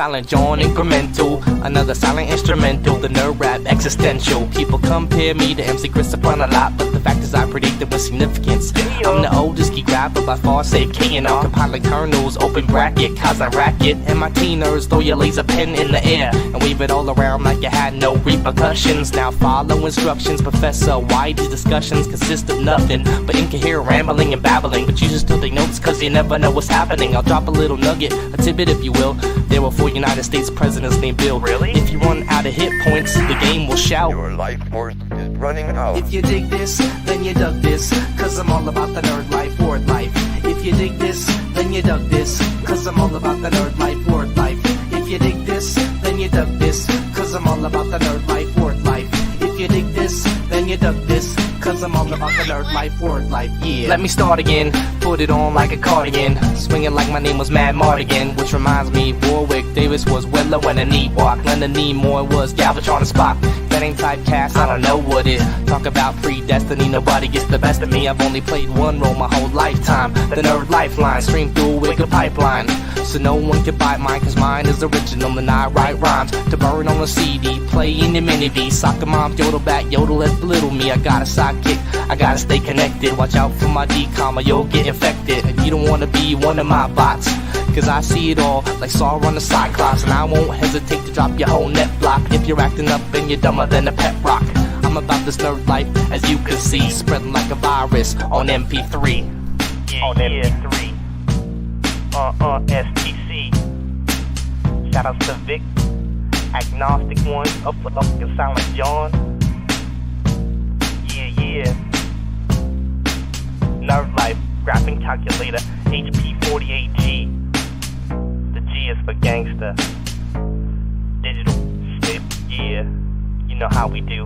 Silent John incremental, another silent instrumental, the nerd rap existential. People compare me to MC Chris upon a lot, but the fact is I predict it with significance. I'm the oldest geek rapper by far, save K and R, compiling kernels, open bracket, cause I racket. And my teen nerds throw your laser pen in the air and wave it all around like you had no repercussions. Now follow instructions, Professor. Why these discussions consist of nothing but incoherent rambling and babbling, but you should still take notes cause you never know what's happening. I'll drop a little nugget, a tidbit if you will. There were 4 United States presidents named Bill. Really? If you run out of hit points, the game will shout. Your life force is running out. If you dig this, then you dug this, cause I'm all about the nerd life, word life. If you dig this, then you dug this, cause I'm all about the nerd life, word life. If you dig this, then you dug this, cause I'm all about the nerd life, word life. If you dig this, then you dug this, cause I'm all about the nerd life, word life, yeah. Let me start again, put it on like a cardigan, swinging like my name was Mad Mardigan, which reminds me, Warwick Davis was Willow and a knee walk, Leonard Nimoy was Galvatron and Spock. That ain't typecast, I don't know what it. Talk about predestiny, nobody gets the best of me. I've only played one role my whole lifetime, the nerd lifeline, stream through a wicked pipeline, so no one can buy mine, cause mine is original and I write rhymes to burn on a CD, play in the mini V, soccer mom, yodel back, yodel at little me. I got a sidekick, I gotta stay connected, watch out for my decom or you'll get infected. And you don't wanna be one of my bots, cause I see it all like Saw on the Cyclops, and I won't hesitate to drop your whole net block if you're acting up and you're dumber than a pet rock. I'm about this nerd life, as you can see, spreading like a virus on MP3. Yeah, on MP3. STC. Shoutouts to Vic, Agnostic One, up and Silent John. Yeah. Nerd life, graphing calculator, HP48G. The G is for gangster. Digital shit, yeah. You know how we do.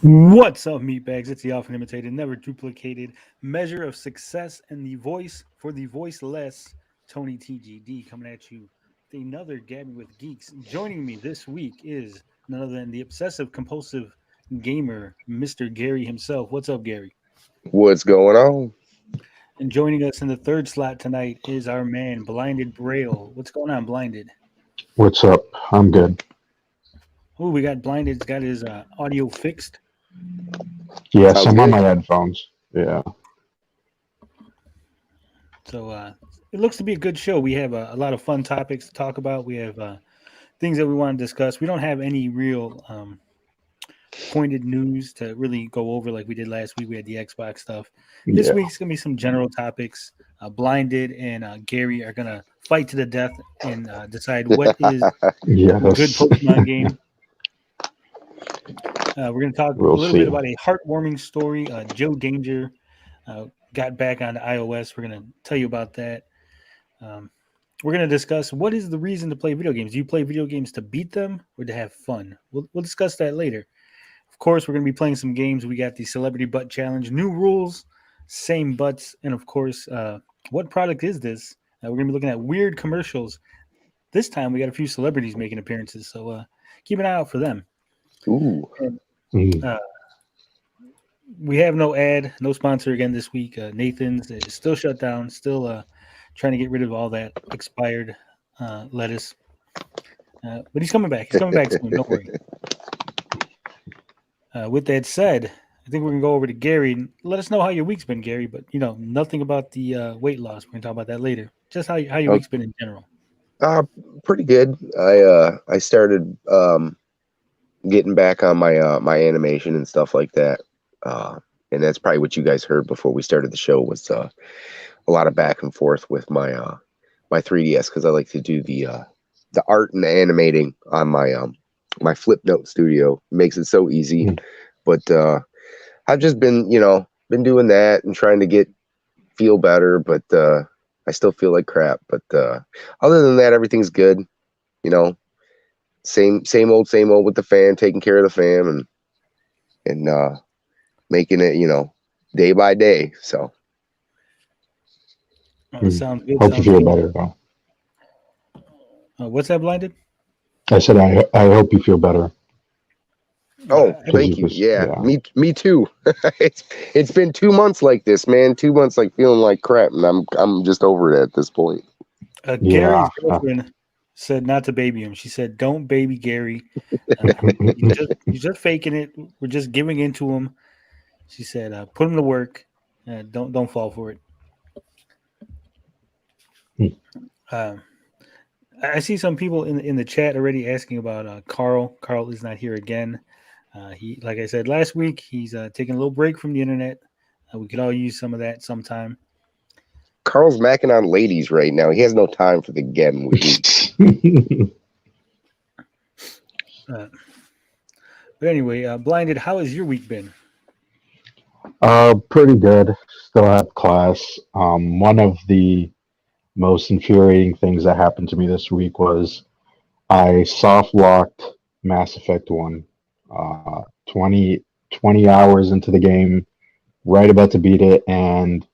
What's up, meatbags? It's the often imitated, never duplicated measure of success and the voice for the voiceless Tony TGD coming at you with another Gabbing with Geeks. Joining me this week is none other than the obsessive compulsive gamer, Mr. Gary himself. What's up, Gary? What's going on? And joining us in the third slot tonight is our man, Blinded Braille. What's going on, Blinded? What's up? I'm good. Oh, we got Blinded's got his audio fixed. Yes, I'm on my headphones. Yeah. So it looks to be a good show. We have a lot of fun topics to talk about. We have things that we want to discuss. We don't have any real pointed news to really go over like we did last week. We had the Xbox stuff. This week's going to be some general topics. Blinded and Gary are going to fight to the death and decide what is a good Pokemon game. We're going to talk a little bit about a heartwarming story. Joe Danger got back on iOS. We're going to tell you about that. We're going to discuss what is the reason to play video games. Do you play video games to beat them or to have fun? We'll discuss that later. Of course, we're going to be playing some games. We got the Celebrity Butt Challenge, new rules, same butts, and of course, what product is this? We're going to be looking at weird commercials. This time, we got a few celebrities making appearances, so keep an eye out for them. Ooh. And, we have no ad, no sponsor again this week. Nathan's is still shut down, still trying to get rid of all that expired lettuce. But he's coming back. He's coming back soon. Don't worry. With that said, I think we're going to go over to Gary and let us know how your week's been, Gary. But, nothing about the weight loss. We're going to talk about that later. Just how your week's been in general. Pretty good. I started getting back on my my animation and stuff like that. And that's probably what you guys heard before we started the show was a lot of back and forth with my my 3DS because I like to do the the art and the animating on my my Flipnote studio. It makes it so easy. But I've just been been doing that and trying to feel better, but I still feel like crap. But other than that, everything's good. Same old with the fam, taking care of the fam and making it day by day. So sounds good. Hope you Sounds feel good. better, though. What's that, Blinded? I said I hope you feel better. oh, thank you. Yeah, me too. It's been 2 months like this, man. 2 months like feeling like crap, and I'm just over it at this point. Gary's girlfriend said not to baby him. She said, "Don't baby Gary. You're just faking it. We're just giving into him." She said, "Put him to work. Don't fall for it." I see some people in the chat already asking about Carl. Carl is not here again. He, like I said last week, he's taking a little break from the internet. We could all use some of that sometime. Carl's macking on ladies right now. He has no time for the Gabbing with But anyway, Blinded, how has your week been? Pretty good. Still have class. One of the most infuriating things that happened to me this week was I soft locked Mass Effect 1. 20 hours into the game, right about to beat it, and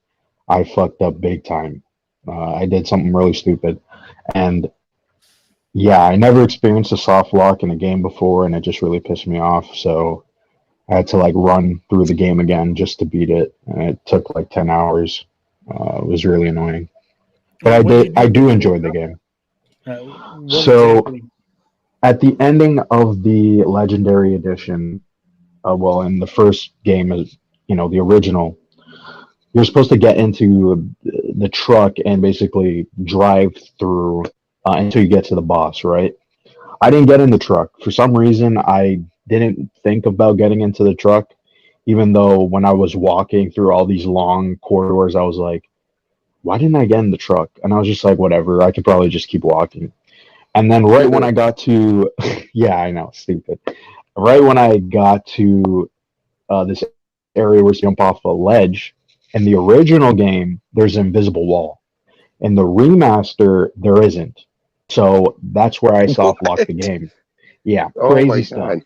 I fucked up big time. I did something really stupid. And yeah, I never experienced a soft lock in a game before, and it just really pissed me off. So I had to run through the game again just to beat it, and it took 10 hours. It was really annoying. But I do enjoy the game. So exactly? At the ending of the Legendary Edition, in the first game, the original, you're supposed to get into the truck and basically drive through until you get to the boss, right? I didn't get in the truck. For some reason, I didn't think about getting into the truck, even though when I was walking through all these long corridors, I was like, why didn't I get in the truck? And I was just like, whatever, I could probably just keep walking. And then right when I got to, yeah, I know, stupid. Right when I got to this area where you jump off a ledge, in the original game, there's an invisible wall. In the remaster, there isn't. So that's where I soft locked the game. Yeah, crazy stuff.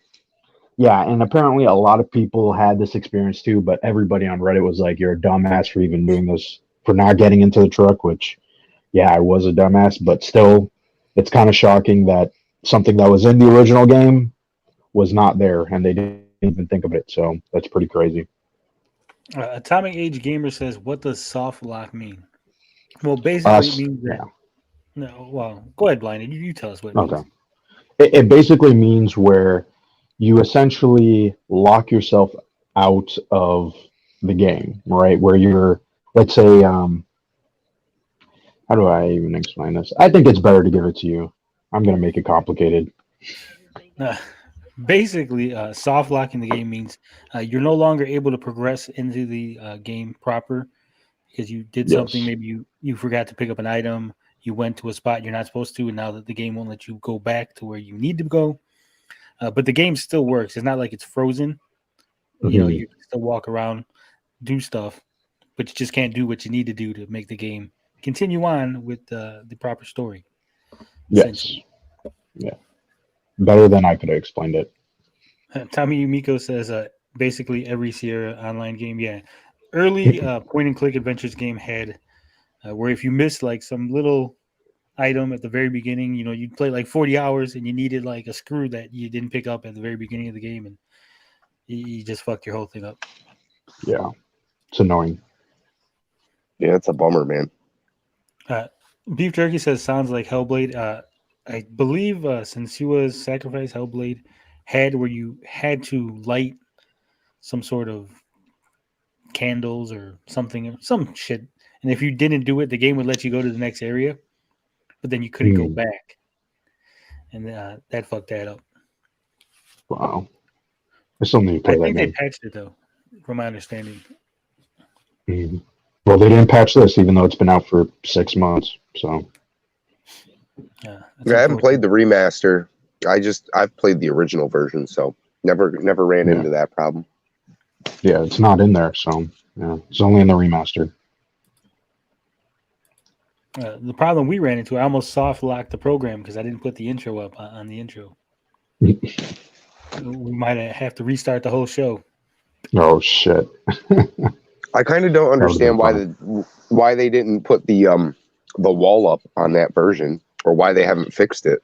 Yeah, and apparently a lot of people had this experience too, but everybody on Reddit was like, you're a dumbass for even doing this, for not getting into the truck, which, yeah, I was a dumbass, but still, it's kind of shocking that something that was in the original game was not there, and they didn't even think of it, so that's pretty crazy. Atomic Age Gamer says, what does soft lock mean? Well, basically it means that... Yeah. No, well, go ahead, Blinded. You tell us what it means. It basically means where you essentially lock yourself out of the game, right? Where you're, let's say, how do I even explain this? I think it's better to give it to you. I'm going to make it complicated. Basically, soft locking the game means you're no longer able to progress into the game proper because you did something. Maybe you forgot to pick up an item. You went to a spot you're not supposed to, and now that the game won't let you go back to where you need to go. But the game still works. It's not like it's frozen. Mm-hmm. You know, you can still walk around, do stuff, but you just can't do what you need to do to make the game continue on with the proper story. Yes. Yeah. Better than I could have explained it. Tommy Yumiko says basically every Sierra online game. Yeah. Early point-and-click adventures game had where if you missed some little item at the very beginning, you'd play 40 hours and you needed a screw that you didn't pick up at the very beginning of the game, and you just fucked your whole thing up. Yeah. It's annoying. Yeah, it's a bummer, man. Beef Jerky says, sounds like Hellblade. I believe Sensua's Sacrifice Hellblade had where you had to light some sort of candles or something, some shit. And if you didn't do it, the game would let you go to the next area, but then you couldn't go back. And that fucked that up. Wow. I still need to play that game. I think they patched it, though, from my understanding. Well, they didn't patch this, even though it's been out for 6 months. So Yeah, I haven't played the remaster. I've played the original version, so never ran into that problem. Yeah, it's not in there, so yeah, it's only in the remaster. The problem we ran into, I almost soft locked the program because I didn't put the intro up on the intro. We might have to restart the whole show. Oh shit! I kind of don't understand why they didn't put the wall up on that version, or why they haven't fixed it.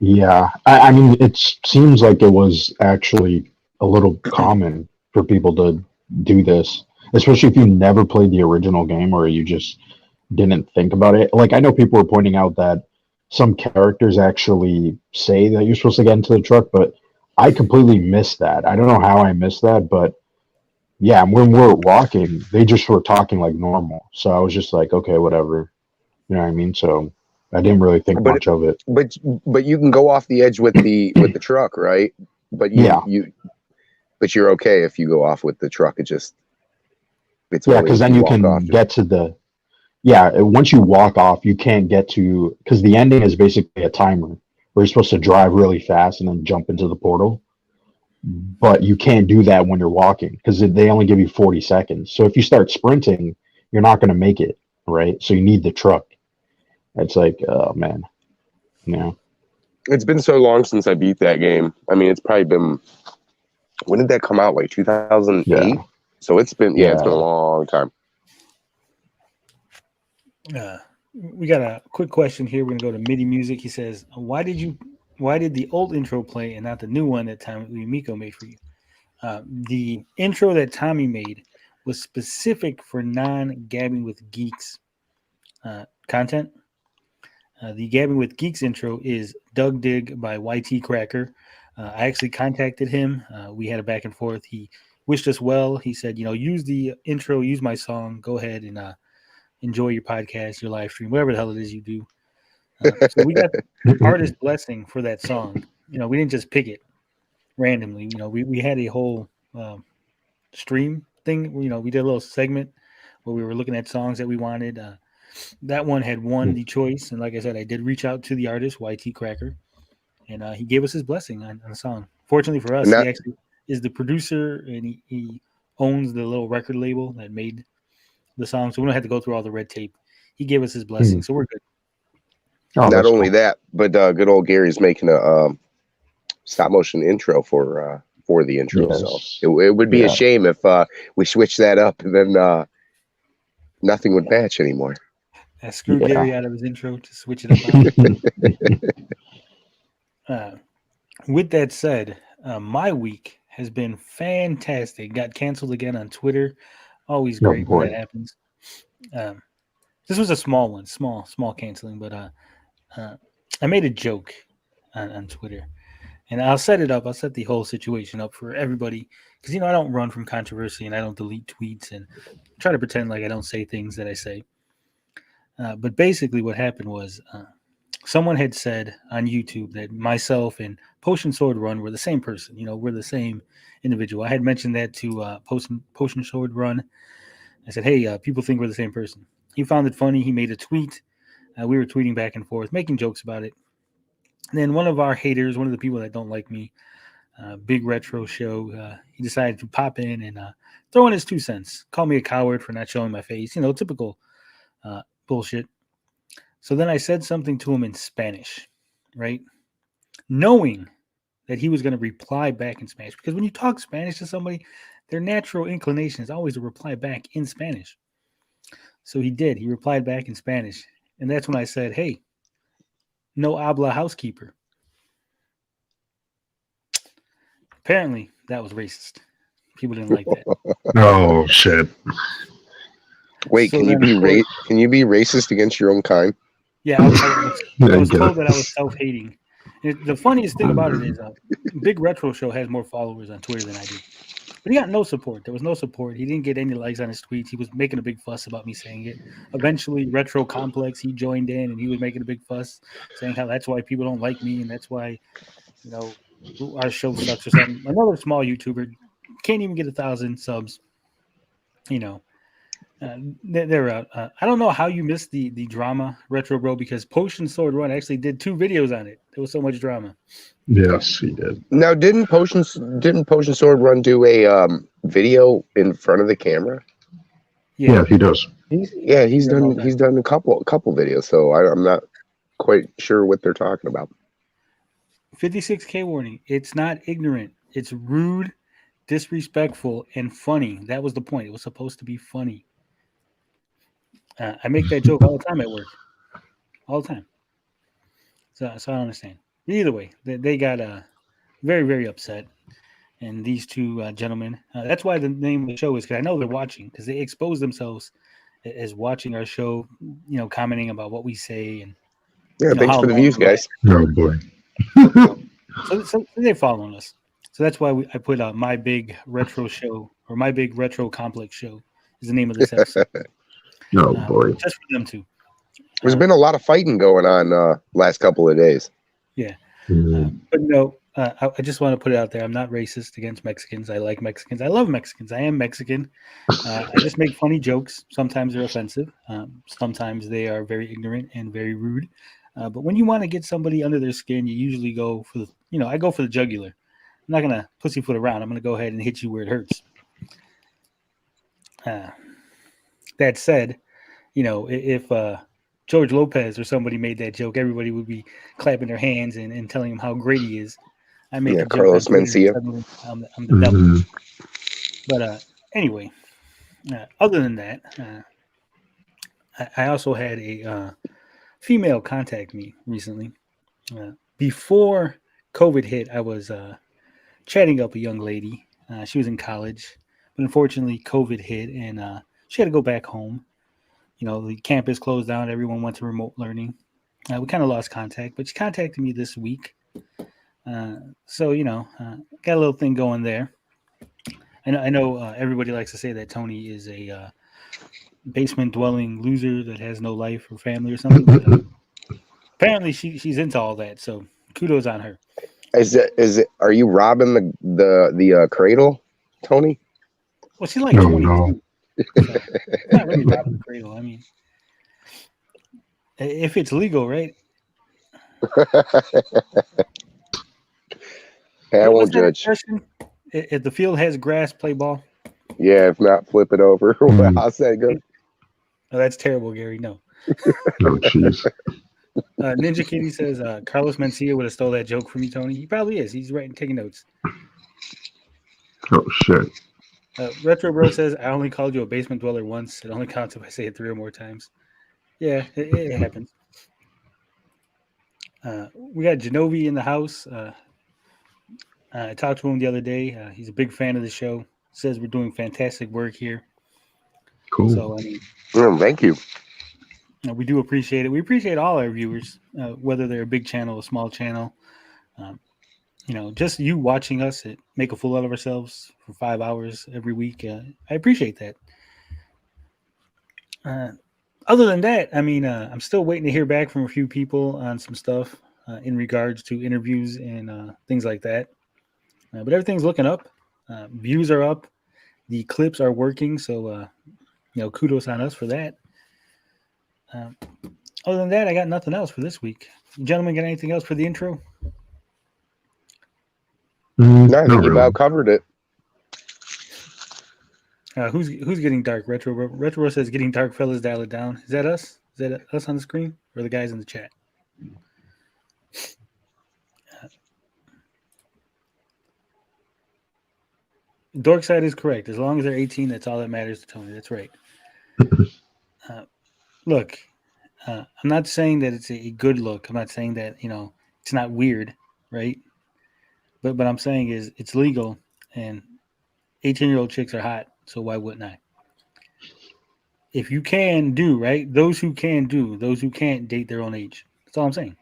Yeah, I mean, it seems like it was actually a little common for people to do this, especially if you never played the original game or you just didn't think about it. Like, I know people were pointing out that some characters actually say that you're supposed to get into the truck, but I completely missed that. I don't know how I missed that, but yeah, when we're walking, they just were talking like normal. So I was just like, okay, whatever. You know what I mean? So I didn't really think much of it. But you can go off the edge with the truck, right? But but you're okay if you go off with the truck. It's because then you can get to the once you walk off, you can't get to, because the ending is basically a timer where you're supposed to drive really fast and then jump into the portal. But you can't do that when you're walking because they only give you 40 seconds. So if you start sprinting, you're not going to make it, right? So you need the truck. It's like, oh man, yeah. It's been so long since I beat that game. I mean, it's probably been, when did that come out? Like 2008. Yeah. So it's been it's been a long time. We got a quick question here. We're gonna go to MIDI Music. He says, why did the old intro play and not the new one that Tommy Miko made for you? The intro that Tommy made was specific for non-Gabbing with Geeks content. The Gabbing with Geeks intro is Doug Dig by YT Cracker. I actually contacted him. We had a back and forth. He wished us well. He said, use the intro, use my song. Go ahead and enjoy your podcast, your live stream, whatever the hell it is you do. So we got artist blessing for that song. We didn't just pick it randomly. We had a whole stream thing. We did a little segment where we were looking at songs that we wanted. That one had won the choice, and like I said, I did reach out to the artist YT Cracker, and he gave us his blessing on the song. Fortunately for us, he actually is the producer, and he owns the little record label that made the song, so we don't have to go through all the red tape. He gave us his blessing, so we're good. Oh, not only that, but good old Gary's making a stop motion intro for the intro. Yes. So it would be a shame if we switched that up and then nothing would match anymore. I screwed Gary out of his intro to switch it up. With that said, my week has been fantastic. Got canceled again on Twitter. Always great when that happens. This was a small one, small canceling, but I made a joke on Twitter, and I'll set it up. I'll set the whole situation up for everybody because I don't run from controversy and I don't delete tweets and try to pretend like I don't say things that I say. But basically, what happened was someone had said on YouTube that myself and Potion Sword Run were the same person. We're the same individual. I had mentioned that to Potion Sword Run. I said, hey, people think we're the same person. He found it funny. He made a tweet. We were tweeting back and forth, making jokes about it. And then one of our haters, one of the people that don't like me, Big Retro Show, he decided to pop in and throw in his 2 cents. Call me a coward for not showing my face. Typical bullshit. So then I said something to him in Spanish, right? Knowing that he was going to reply back in Spanish. Because when you talk Spanish to somebody, their natural inclination is always to reply back in Spanish. So he did. He replied back in Spanish. And that's when I said, hey, no habla housekeeper. Apparently, that was racist. People didn't like that. Oh, shit. Wait, so can you be racist against your own kind? Yeah, I was told that I was self-hating. The funniest thing about it is Big Retro Show has more followers on Twitter than I do. But he got no support. There was no support. He didn't get any likes on his tweets. He was making a big fuss about me saying it. Eventually, Retro Complex, he joined in, and he was making a big fuss, saying how that's why people don't like me, and that's why, our show sucks or something. Another small YouTuber can't even get 1,000 subs. They're out. I don't know how you missed the drama, Retro Bro, because Potion Sword Run actually did 2 videos on it. There was so much drama. Yes, he did. Now, didn't Potion Sword Run do a video in front of the camera? Yeah, he does. He's done a couple videos. So I'm not quite sure what they're talking about. 56K warning. It's not ignorant. It's rude, disrespectful, and funny. That was the point. It was supposed to be funny. I make that joke all the time at work. All the time. So I don't understand. Either way, they got very, very upset. And these 2 gentlemen, that's why the name of the show is, because I know they're watching, because they expose themselves as watching our show, commenting about what we say. And thanks for the views, guys. Oh, boy. So they're following us. So that's why I put out My Big Retro Show, or My Big Retro Complex Show is the name of this episode. Oh, boy. Just for them too. There's been a lot of fighting going on last couple of days. Yeah. But no, I just want to put it out there. I'm not racist against Mexicans. I like Mexicans. I love Mexicans. I am Mexican. I just make funny jokes. Sometimes they're offensive. Sometimes they are very ignorant and very rude. But when you want to get somebody under their skin, you usually go for the, I go for the jugular. I'm not going to pussyfoot around. I'm going to go ahead and hit you where it hurts. That said, if George Lopez or somebody made that joke, everybody would be clapping their hands and telling him how great he is. I make a joke. Carlos Mencia. I'm the devil. But anyway, other than that, I also had a female contact me recently. Before COVID hit, I was chatting up a young lady. She was in college, but unfortunately COVID hit and she had to go back home. The campus closed down. Everyone went to remote learning. We kind of lost contact, but she contacted me this week. So, got a little thing going there. I know everybody likes to say that Tony is a basement dwelling loser that has no life or family or something. But, apparently she's into all that. So kudos on her. Are you robbing the cradle, Tony? Well, she's like 22. No. So, not really robbing the cradle. I mean, if it's legal, right? I won't judge. If the field has grass, play ball. Yeah, if not, flip it over. How's that go? Oh, that's terrible, Gary. No. Oh, jeez. Ninja Kitty says Carlos Mencia would have stole that joke from you, Tony. He probably is. He's taking notes. Oh, shit. Retro Bro says, I only called you a basement dweller once. It only counts if I say it 3 or more times. Yeah, it happens. We got Genovi in the house. I talked to him the other day. He's a big fan of the show. Says we're doing fantastic work here. Cool. So, I mean, thank you. We do appreciate it. We appreciate all our viewers, whether they're a big channel, a small channel. Just you watching us make a fool out of ourselves for 5 hours every week. I appreciate that. Other than that, I mean, I'm still waiting to hear back from a few people on some stuff in regards to interviews and things like that. But everything's looking up. Views are up. The clips are working. So, kudos on us for that. Other than that, I got nothing else for this week. Gentlemen, got anything else for the intro? No, I think you've about covered it. Who's getting dark? Retro says getting dark, fellas, dial it down. Is that us? Is that us on the screen or the guys in the chat? Dork side is correct. As long as they're 18, that's all that matters to Tony. That's right. Look, I'm not saying that it's a good look. I'm not saying that, it's not weird, right? But I'm saying is it's legal and 18-year-old chicks are hot, so why wouldn't I? If you can do, right? Those who can do, those who can't date their own age. That's all I'm saying.